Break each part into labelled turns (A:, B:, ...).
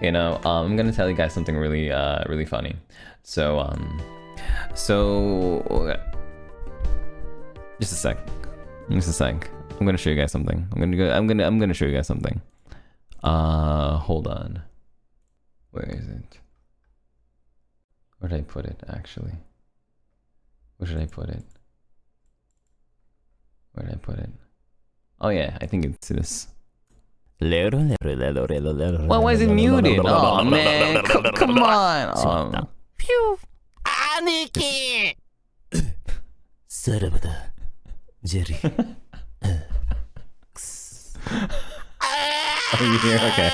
A: You know, I'm gonna tell you guys something really, really funny. So, just a sec. I'm gonna show you guys something. I'm gonna show you guys something. Hold on. Where is it? Where did I put it, actually? Where did I put it? Where did I put it? Oh yeah, I think it's this. Well, why is it muted? Oh man, come on.
B: Phew. Aniki! Sarabada. Jerry.
A: Are you here? Okay.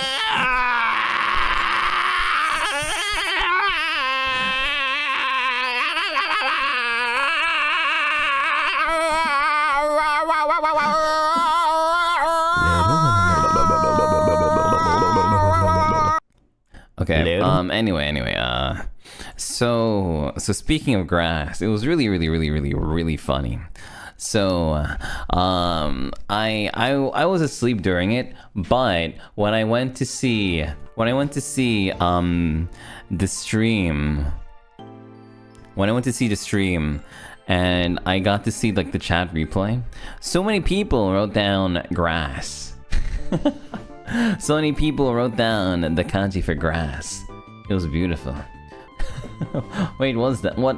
A: Okay. Anyway. So speaking of grass, it was really funny. So, I was asleep during it, but when I went to see the stream, and I got to see like the chat replay, so many people wrote down grass. So many people wrote down the kanji for grass. It was beautiful. Wait, what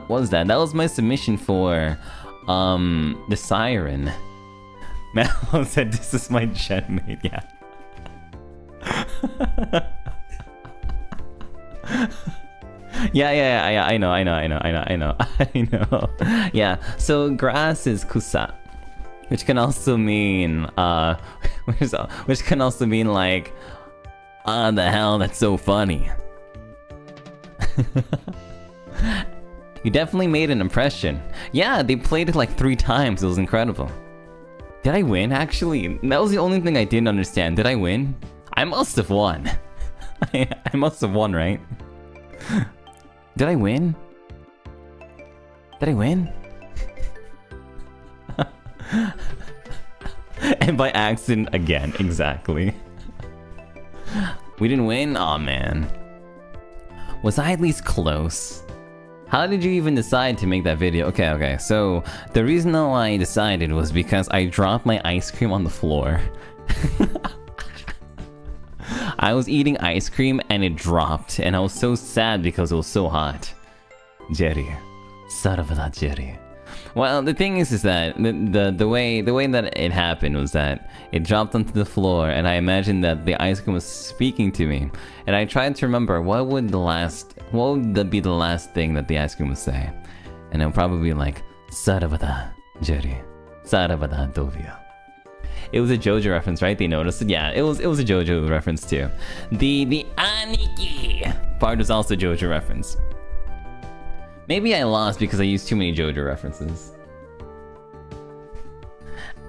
A: was that? That was my submission for the siren. Mal said this is my genmate, yeah. Yeah, I know. Yeah, so grass is kusa, which can also mean which can also mean like, the hell, that's so funny. You definitely made an impression. Yeah, they played it like 3 times. It was incredible. Did I win, actually? That was the only thing I didn't understand. Did I win? I must have won. I must have won, right? Did I win? Did I win? And by accident again, exactly. We didn't win? Aw, man. Was I at least close? How did you even decide to make that video? Okay, so the reason why I decided was because I dropped my ice cream on the floor. I was eating ice cream and it dropped, and I was so sad because it was so hot. Jerry. Saravada Jerry. Well, the thing is that the way that it happened was that it dropped onto the floor, and I imagined that the ice cream was speaking to me, and I tried to remember what would be the last thing that the ice cream would say, and it would probably be like Saravada Jerry, Saravada Dovia. It was a JoJo reference, right? They noticed it. Yeah, it was a JoJo reference too. The Aniki part was also a JoJo reference. Maybe I lost because I used too many JoJo references.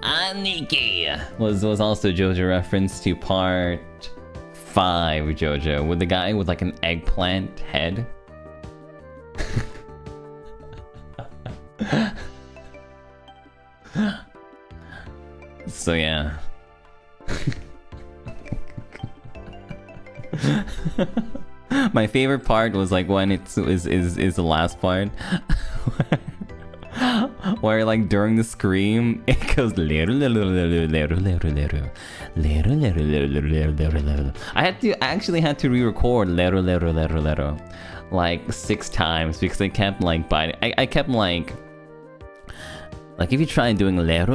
A: Aniki was also a JoJo reference to part 5 JoJo with the guy with like an eggplant head. So yeah. My favorite part was like when is the last part where like during the scream it goes I actually had to re-record like 6 times because I kept like biting. I kept like if you try doing if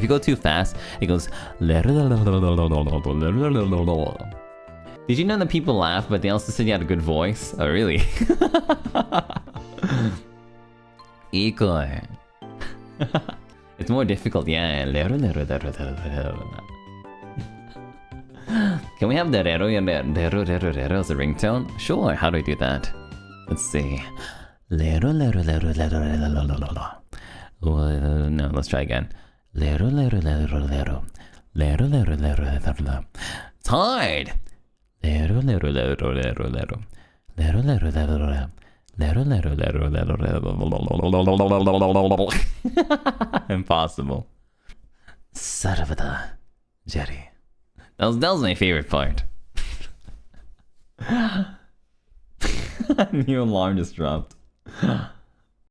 A: you go too fast, it goes. Did you know that people laugh, but they also said you had a good voice? Oh, really? Ikoi. It's more difficult, yeah. Can we have the rero as a ringtone? Sure, how do I do that? Let's see. No, let's try again. It's hard! Impossible. Saravada Jerry. That was my favorite part. New alarm just dropped.